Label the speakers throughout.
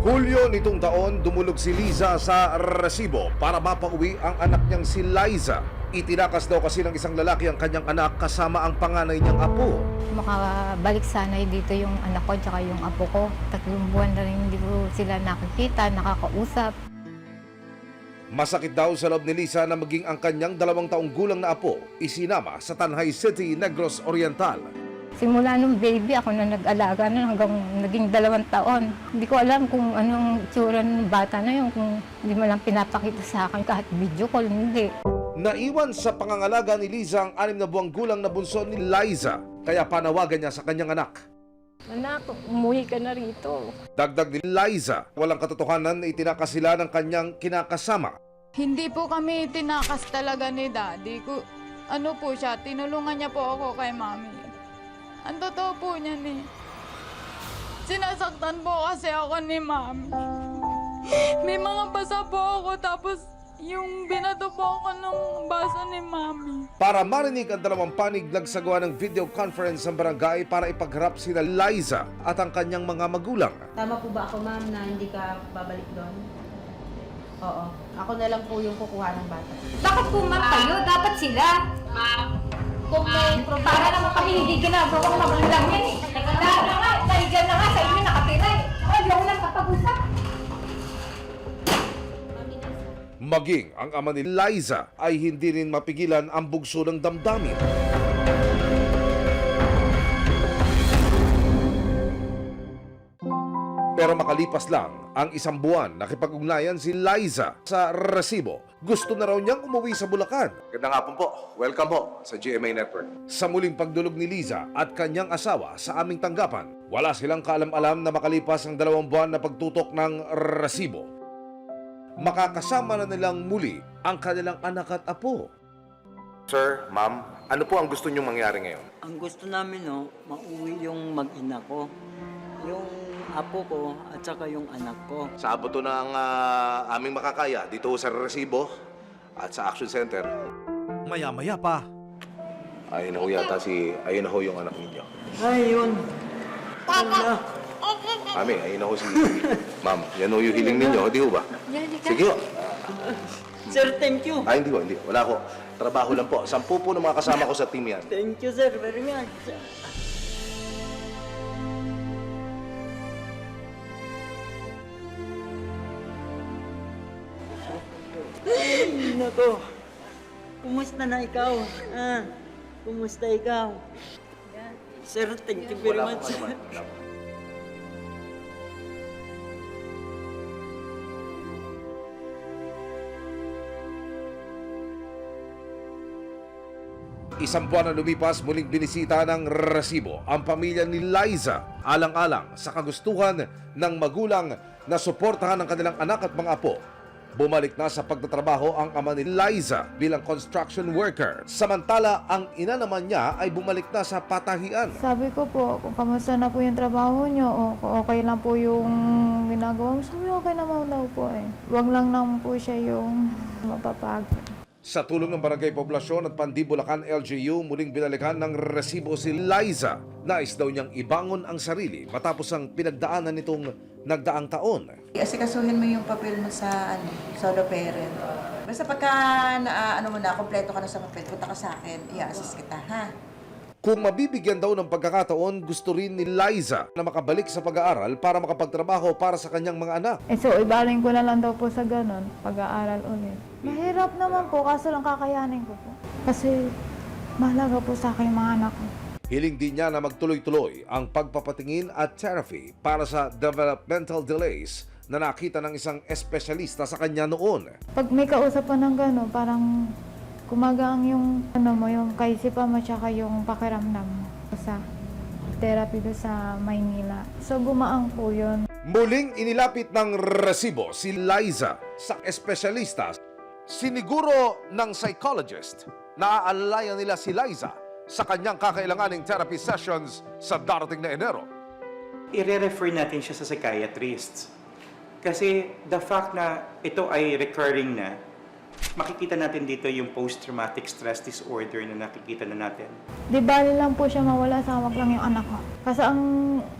Speaker 1: Hulyo nitong taon, dumulog si Liza sa resibo para mapauwi ang anak niyang si Liza. Itinakas daw kasi ng isang lalaki ang kanyang anak kasama ang panganay niyang apo.
Speaker 2: Makabalik sana dito yung anak ko at yung apo ko. 3 buwan na rin hindi ko sila nakikita, nakakausap.
Speaker 1: Masakit daw sa loob ni Liza na maging ang kanyang 2 taong gulang na apo isinama sa Tanay City, Negros Oriental.
Speaker 2: Simula nung baby, ako na nag-alaga na hanggang naging 2 taon. Hindi ko alam kung anong itsura ng bata na yun, kung hindi mo lang pinapakita sa akin kahit video call, hindi.
Speaker 1: Naiwan sa pangangalaga ni Liza ang 6 na buwang gulang na bunso ni Liza, kaya panawagan niya sa kanyang anak.
Speaker 2: Anak, umuwi ka na rito.
Speaker 1: Dagdag ni Liza, walang katotohanan na itinakas sila ng kanyang kinakasama.
Speaker 3: Hindi po kami tinakas talaga ni Daddy. Ano po siya, tinulungan niya po ako kay Mami. Ang totoo po niyan eh. Sinasaktan po kasi ako ni Mami. May mga basa po ako tapos yung binato po ako ng basa ni Mami.
Speaker 1: Para marinig ang 2 panig, nagsagawa ng video conference ang barangay para ipagharap sina Liza at ang kanyang mga magulang.
Speaker 4: Tama po ba ako, ma'am, na hindi ka babalik doon? Oo. Ako na lang po yung kukuha ng bata.
Speaker 5: Bakit po ma'am kayo? Dapat sila.
Speaker 4: Kung may problema...
Speaker 5: Para naman kami hindi ginagawa magulang yan eh. Lahat na nga, naigan na nga sa inyo nakatira eh. Ayaw lang kapag-usap.
Speaker 1: Maging ang ama ni Liza ay hindi rin mapigilan ang bugso ng damdamin. Pero makalipas lang ang 1 buwan, nakipag-ugnayan si Liza sa resibo. Gusto na raw niyang umuwi sa Bulacan. Gandang hapon po. Welcome po sa GMA Network. Sa muling pagdulog ni Liza at kanyang asawa sa aming tanggapan, wala silang kaalam-alam na makalipas ang 2 buwan na pagtutok ng resibo. Makakasama na nilang muli ang kanilang anak at apo. Sir, ma'am, ano po ang gusto niyong mangyari ngayon?
Speaker 6: Ang gusto namin, mauwi yung mag-ina ko, yung apo ko at saka yung anak ko.
Speaker 1: Sa abot to ng aming makakaya dito sa resibo at sa Action Center.
Speaker 7: Maya-maya pa.
Speaker 1: Ayun na ho yung anak ninyo.
Speaker 6: Ay, yun. Wala.
Speaker 1: Mami, ayun na ho si ma'am. Yan ho yung hiling ninyo, di ho ba? Sige ho.
Speaker 6: Sir, thank you.
Speaker 1: Ay, hindi ho. Wala ho. Trabaho lang po. 10 po ng mga kasama ko sa team yan.
Speaker 6: Thank you, sir, very much. Ay, nako. Kumusta na ikaw? Kumusta ikaw? Sir, thank you very
Speaker 1: Wala
Speaker 6: much.
Speaker 1: po naman. Wala po. Isang buwan na lumipas, muling binisita ng resibo ang pamilya ni Liza, alang-alang sa kagustuhan ng magulang na suportahan ang kanilang anak at mga apo. Bumalik na sa pagtatrabaho ang ama ni Liza bilang construction worker. Samantala, ang ina naman niya ay bumalik na sa patahian.
Speaker 3: Sabi ko po, kung kamusta na po yung trabaho niyo o kung okay lang po yung ginagawa mo, sabi okay naman daw po eh. Huwag lang naman po siya yung mapapagod.
Speaker 1: Sa tulong ng Barangay Poblasyon at Pandi Bulacan LGU, muling binalikan ng resibo si Liza. Nais daw niyang ibangon ang sarili matapos ang pinagdaanan nitong nagdaang taon.
Speaker 8: Asikasuhin mo yung papel mo sa solo parent. Basta pagka kompleto ka na sa papel, punta ka sa akin, i-assist kita, ha?
Speaker 1: Kung mabibigyan daw ng pagkakataon, gusto rin ni Liza na makabalik sa pag-aaral para makapagtrabaho para sa kanyang mga anak.
Speaker 3: So, ibaling ko na lang daw po sa ganun, pag-aaral ulit. Mahirap naman po, kaso lang kakayanin ko po. Kasi mahalaga po sa akin yung mga anak ko.
Speaker 1: Hiling din niya na magtuloy-tuloy ang pagpapatingin at therapy para sa developmental delays na nakita ng isang espesyalista sa kanya noon.
Speaker 3: Pag may kausapan ng gano'n, parang kumagaan yung, yung kaisipan mo tsaka yung pakiramdam mo sa therapy do sa Maynila. So, gumaang po yun.
Speaker 1: Muling inilapit ng resibo si Liza sa espesyalista. Siniguro ng psychologist na aalalayan nila si Liza sa kanyang kakailanganing therapy sessions sa darating na Enero.
Speaker 7: I-refer natin siya sa psychiatrist. Kasi the fact na ito ay recurring na, makikita natin dito yung post-traumatic stress disorder na nakikita na natin.
Speaker 3: Di bali lang po siya mawala sa hawak lang yung anak ko. Kasi ang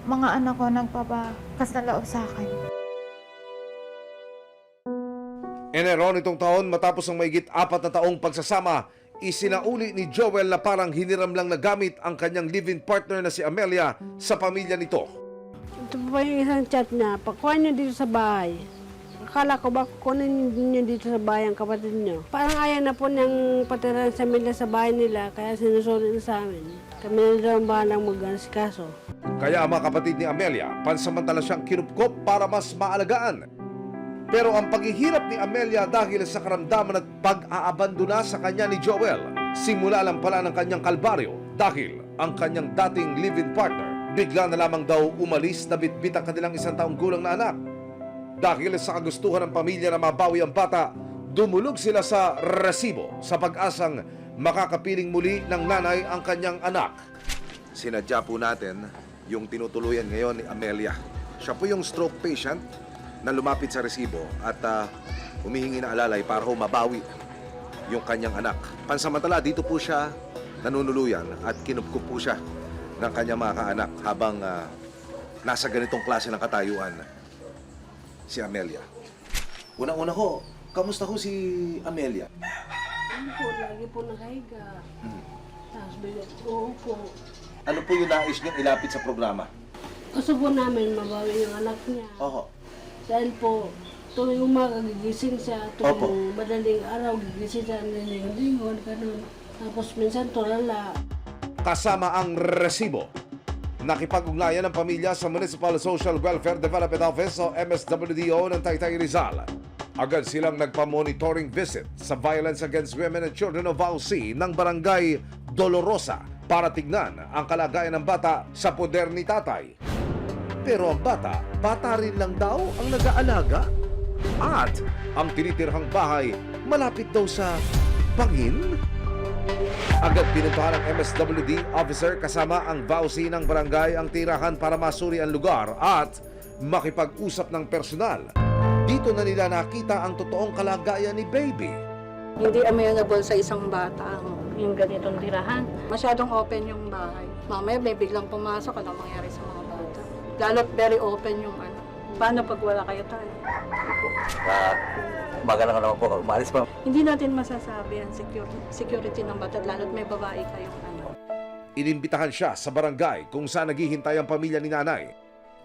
Speaker 3: mga anak ko nagpapakas na loob sa akin.
Speaker 1: Enero nitong taon matapos ang mahigit 4 na taong pagsasama, isinauli ni Joel na parang hiniram lang na gamit ang kanyang live-in partner na si Amelia sa pamilya nito.
Speaker 9: Ito pa yung isang chat niya, pakuha niyo dito sa bahay. Akala ko ba kunin niyo dito sa bahay ang kapatid niyo? Parang ayaw na po niyang patiran sa Amelia sa bahay nila, kaya sinusulit na sa amin. Kami na daw ang bahalang mag-asikaso.
Speaker 1: Kaya ang mga kapatid ni Amelia, pansamantala siyang kinupkop para mas maalagaan. Pero ang paghihirap ni Amelia dahil sa karamdaman at pag-aabandona sa kanya ni Joel, simula lang pala ng kanyang kalbaryo dahil ang kanyang dating live-in partner bigla na lamang daw umalis na bitbit ang kanilang 1 taong gulang na anak. Dahil sa kagustuhan ng pamilya na mabawi ang bata, dumulog sila sa resibo sa pag-asang makakapiling muli ng nanay ang kanyang anak. Sinadya po natin yung tinutuluyan ngayon ni Amelia. Siya po yung stroke patient na lumapit sa resibo at humihingi na alalay para mabawi yung kanyang anak. Pansamantala, dito po siya nanunuluyan at kinupkup po siya ng kanyang mga kaanak habang nasa ganitong klase ng katayuan si Amelia. Unang-una ho, kamusta ho si Amelia?
Speaker 9: Ano po, lagi po nakahiga. Tapos bigyan po po.
Speaker 1: Ano po yung nais niyang ilapit sa programa?
Speaker 9: Gusto po namin mabawi yung anak niya.
Speaker 1: Oho.
Speaker 9: Dahil po, tuwing umaga gigising siya, tuwing madaling araw gigising siya, nilingon, ganun. Tapos minsan tulala.
Speaker 1: Kasama ang resibo, nakipag-ugnayan ng pamilya sa Municipal Social Welfare Development Office o MSWDO ng Taytay Rizal. Agad silang nagpa-monitoring visit sa Violence Against Women and Children of VAUC ng Barangay Dolorosa para tignan ang kalagayan ng bata sa poder ni tatay. Pero ang bata rin lang daw ang nag-aalaga. At ang tinitirhang bahay malapit daw sa bangin. Agad pinuntahan ng MSWD officer kasama ang VAUC ng barangay ang tirahan para masuri ang lugar at makipag-usap ng personal. Dito na nila nakita ang totoong kalagayan ni baby.
Speaker 10: Hindi amenable sa isang bata yung ganitong tirahan. Masyadong open yung bahay. Mamaya may biglang pumasok, ano mangyari sa mga bata. Lalo't very open yung ano. Paano pag wala kayo tayo?
Speaker 6: Magalang ka naman po, umalis pa.
Speaker 10: Hindi natin masasabi ang security ng bata, lalo't may babae kayong ano.
Speaker 1: Inimbitahan siya sa barangay kung saan naghihintay ang pamilya ni nanay.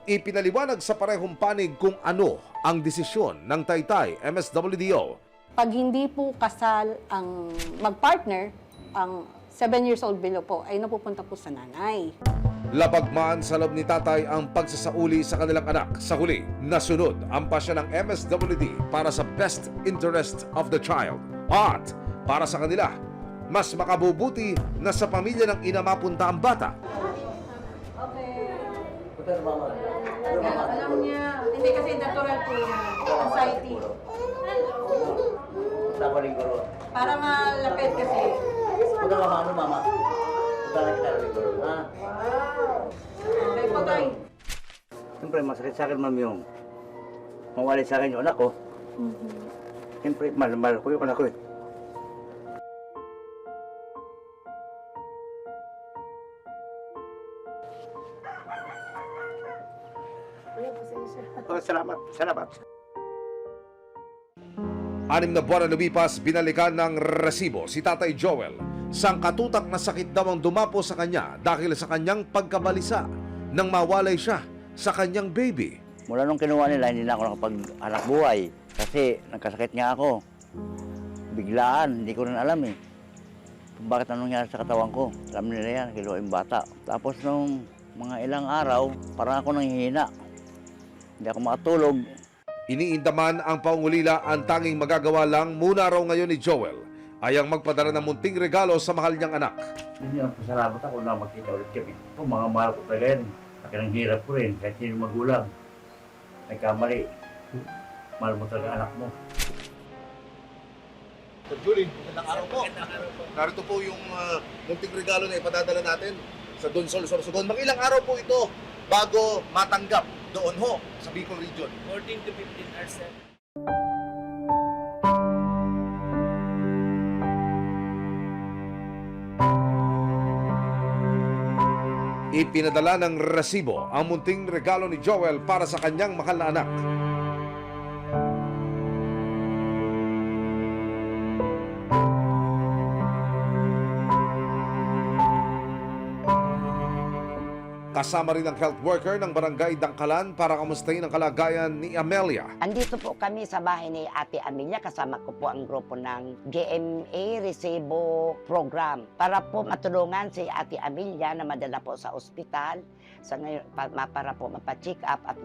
Speaker 1: Ipinaliwanag sa parehong panig kung ano ang desisyon ng Taytay MSWDO.
Speaker 10: Pag hindi po kasal ang magpartner, ang 7 years old below po ay napupunta po sa nanay.
Speaker 1: Labagmaan sa loob ni tatay ang pagsasauli sa kanilang anak. Sa huli, nasunod ang pasya ng MSWD para sa best interest of the child. At para sa kanila, mas makabubuti na sa pamilya ng ina mapunta ang bata.
Speaker 4: Alam niya, hindi kasi natural po yung anxiety. Para malapit kasi.
Speaker 6: Punta ka ano, mama? Punta na kita rin, ha?
Speaker 4: Okay po, Tay.
Speaker 6: Siyempre, masakit sa akin, ma'am, yung mawali sa akin yung anak ko. Siyempre, mahal ko yung anak ko eh. Salamat.
Speaker 1: 6 na buwan na lumipas, binalikan ng resibo si Tatay Joel. Sangkatutak na sakit daw ang dumapo sa kanya dahil sa kanyang pagkabalisa nang mawalay siya sa kanyang baby.
Speaker 6: Mula nung kinuha nila, hindi na ako nakapag-anak buhay. Kasi nagkasakit nga ako. Biglaan, hindi ko rin alam eh. Kung bakit anong nangyari sa katawan ko. Alam nila yan, kinuha yung bata. Tapos nung mga ilang araw, parang ako nanghihina. Hindi ako makatulog.
Speaker 1: Iniindaman ang paungulila, ang tanging magagawa lang muna raw ngayon ni Joel ay ang magpadala ng munting regalo sa mahal niyang anak.
Speaker 6: Hindi ang pasalamat ako na makita ulit kami. Ito, mga mahal ko pa rin. Akin ang hirap ko rin, kahit sino magulang. Nagkamali. Mahal mo talaga anak mo.
Speaker 1: Sir Julie, magandang araw po. Narito po yung munting regalo na ipadadala natin sa Donsol, Sorsogon. Mag-ilang araw po ito bago matanggap doon ho sa Bicol Region?
Speaker 11: 14 to 15 hours.
Speaker 1: Ipinadala ng resibo ang munting regalo ni Joel para sa kanyang mahal na anak. Kasama rin ang health worker ng barangay Dangkalan para kamustahin ang kalagayan ni Amelia.
Speaker 11: Andito po kami sa bahay ni Ate Amelia, kasama ko po ang grupo ng GMA Resibo Program para po matulungan si Ate Amelia na madala po sa ospital sa ngayon, para po mapacheck up at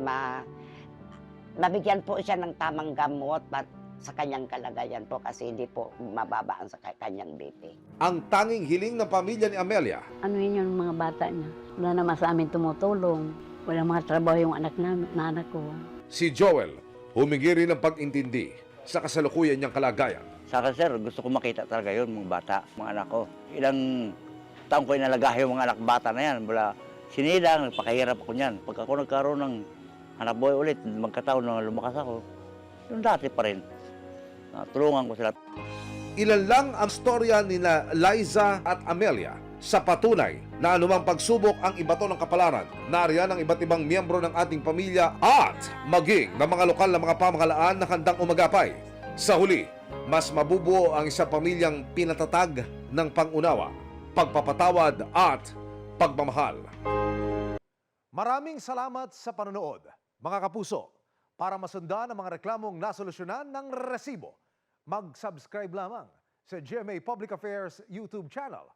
Speaker 11: mabigyan po siya ng tamang gamot sa kanyang kalagayan po kasi hindi po mababa ang sa kanyang BP.
Speaker 1: Ang tanging hiling ng pamilya ni Amelia,
Speaker 12: Ano yun yung mga bata niya? Wala naman sa amin tumutulong. Wala mga trabaho yung anak ko.
Speaker 1: si Joel, humingi rin ng pag-intindi sa kasalukuyan niyang kalagayan.
Speaker 6: Sa akin, sir, gusto ko makita talaga yun, mga bata, mga anak ko. Ilang taong ko inalagahe yung mga anak bata na yan. Wala sinilang, nagpakahirap ako niyan. Pag ako nagkaroon ng anak boy ulit, magkataon na lumakas ako, yung dati pa rin. Tulungan ko sila.
Speaker 1: Ilan lang ang storya nina Liza at Amelia sa patunay na anumang pagsubok ang ibato ng kapalaran, nariyan ang iba't ibang miyembro ng ating pamilya at maging ng mga lokal na mga pamahalaan na handang umagapay. Sa huli, mas mabubuo ang isang pamilyang pinatatag ng pangunawa, pagpapatawad at pagmamahal. Maraming salamat sa panonood, mga kapuso. Para masundan ang mga reklamong nasolusyonan ng Resibo, mag-subscribe lamang sa GMA Public Affairs YouTube channel